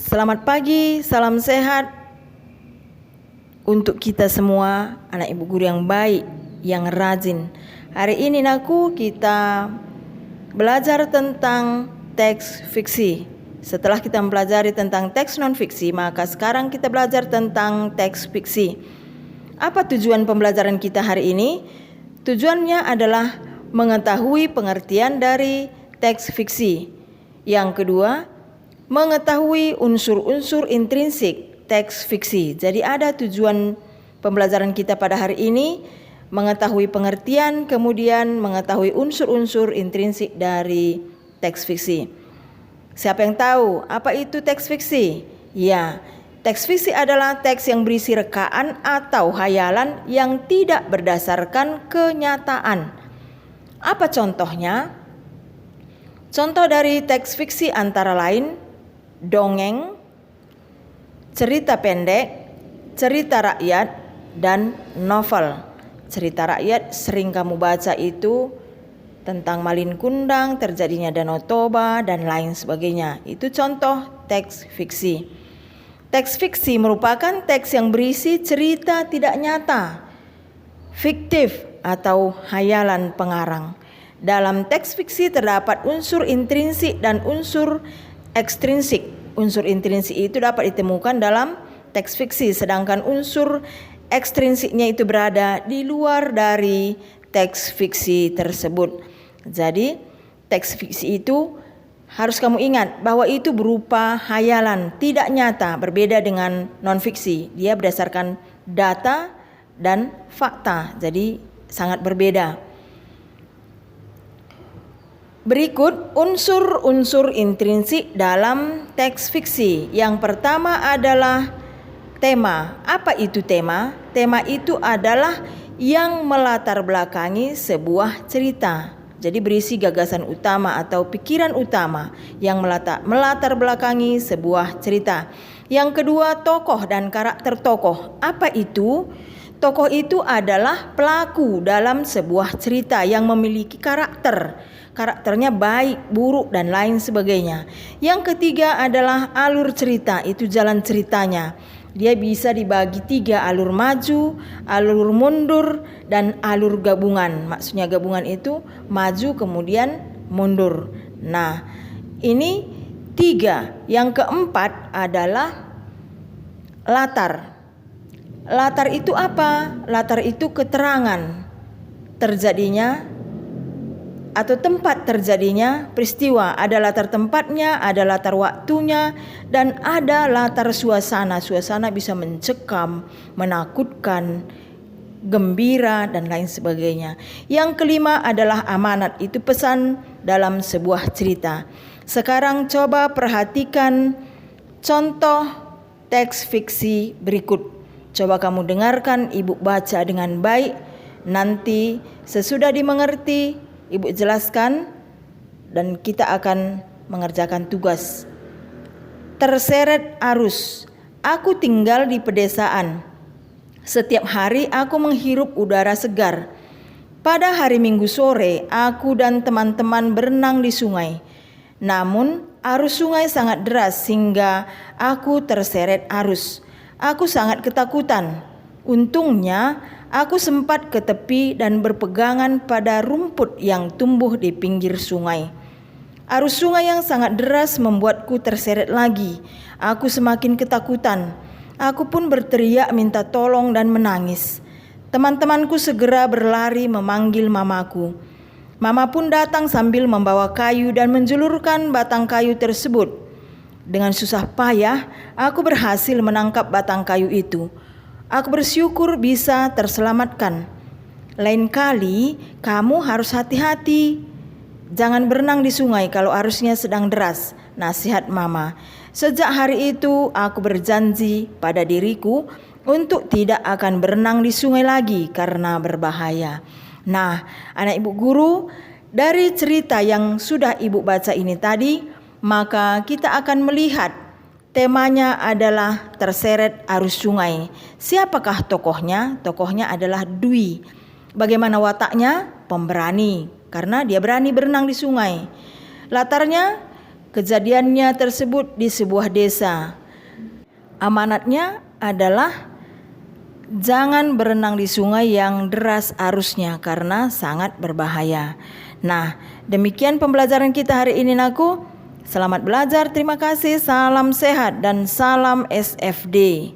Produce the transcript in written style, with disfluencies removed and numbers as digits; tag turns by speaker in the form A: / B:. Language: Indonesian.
A: Selamat pagi, salam sehat untuk kita semua, anak ibu guru yang baik, yang rajin. Hari ini kita belajar tentang teks fiksi. Setelah kita mempelajari tentang teks non-fiksi, maka sekarang kita belajar tentang teks fiksi. Apa tujuan pembelajaran kita hari ini? Tujuannya adalah mengetahui pengertian dari teks fiksi. Yang kedua, mengetahui unsur-unsur intrinsik teks fiksi. Jadi ada tujuan pembelajaran kita pada hari ini, mengetahui pengertian, kemudian mengetahui unsur-unsur intrinsik dari teks fiksi. Siapa yang tahu apa itu teks fiksi? Ya, teks fiksi adalah teks yang berisi rekaan atau hayalan yang tidak berdasarkan kenyataan. Apa contohnya? Contoh dari teks fiksi antara lain dongeng, cerita pendek, cerita rakyat, dan novel. Cerita rakyat sering kamu baca itu tentang Malin Kundang, terjadinya Danau Toba, dan lain sebagainya. Itu contoh teks fiksi. Teks fiksi merupakan teks yang berisi cerita tidak nyata, fiktif atau hayalan pengarang. Dalam teks fiksi terdapat unsur intrinsik dan unsur ekstrinsik. Unsur intrinsik itu dapat ditemukan dalam teks fiksi, sedangkan unsur ekstrinsiknya itu berada di luar dari teks fiksi tersebut. Jadi, teks fiksi itu harus kamu ingat bahwa itu berupa hayalan, tidak nyata, berbeda dengan non-fiksi. Dia berdasarkan data dan fakta, jadi sangat berbeda. Berikut unsur-unsur intrinsik dalam teks fiksi. Yang pertama adalah tema. Apa itu tema? Tema itu adalah yang melatar belakangi sebuah cerita. Jadi berisi gagasan utama atau pikiran utama yang melatar belakangi sebuah cerita. Yang kedua, tokoh dan karakter tokoh. Apa itu? Tokoh itu adalah pelaku dalam sebuah cerita yang memiliki karakter. Karakternya baik, buruk, dan lain sebagainya. Yang ketiga adalah alur cerita, itu jalan ceritanya. Dia bisa dibagi 3, alur maju, alur mundur, dan alur gabungan. Maksudnya gabungan itu maju kemudian mundur. Nah, ini 3. Yang keempat adalah latar. Latar itu apa? Latar itu keterangan terjadinya atau tempat terjadinya peristiwa. Ada latar tempatnya, ada latar waktunya, dan ada latar suasana. Suasana bisa mencekam, menakutkan, gembira, dan lain sebagainya. Yang kelima adalah amanat, itu pesan dalam sebuah cerita. Sekarang coba perhatikan contoh teks fiksi berikut. Coba kamu dengarkan, ibu baca dengan baik. Nanti sesudah dimengerti, ibu jelaskan dan kita akan mengerjakan tugas. Terseret arus. Aku tinggal di pedesaan. Setiap hari aku menghirup udara segar. Pada hari Minggu sore, aku dan teman-teman berenang di sungai. Namun, arus sungai sangat deras sehingga aku terseret arus. Aku sangat ketakutan. Untungnya, aku sempat ke tepi dan berpegangan pada rumput yang tumbuh di pinggir sungai. Arus sungai yang sangat deras membuatku terseret lagi. Aku semakin ketakutan. Aku pun berteriak minta tolong dan menangis. Teman-temanku segera berlari memanggil mamaku. Mama pun datang sambil membawa kayu dan menjulurkan batang kayu tersebut. Dengan susah payah, aku berhasil menangkap batang kayu itu. Aku bersyukur bisa terselamatkan. Lain kali kamu harus hati-hati. Jangan berenang di sungai kalau arusnya sedang deras, nasihat mama. Sejak hari itu aku berjanji pada diriku untuk tidak akan berenang di sungai lagi karena berbahaya. Nah, anak ibu guru, dari cerita yang sudah ibu baca ini tadi, maka kita akan melihat temanya adalah terseret arus sungai. Siapakah tokohnya? Tokohnya adalah Dwi. Bagaimana wataknya? Pemberani, karena dia berani berenang di sungai. Latarnya Kejadiannya tersebut di sebuah desa. Amanatnya adalah jangan berenang di sungai yang deras arusnya karena sangat berbahaya. Nah, demikian pembelajaran kita hari ini, Naku. Selamat belajar, terima kasih, salam sehat dan salam SFD.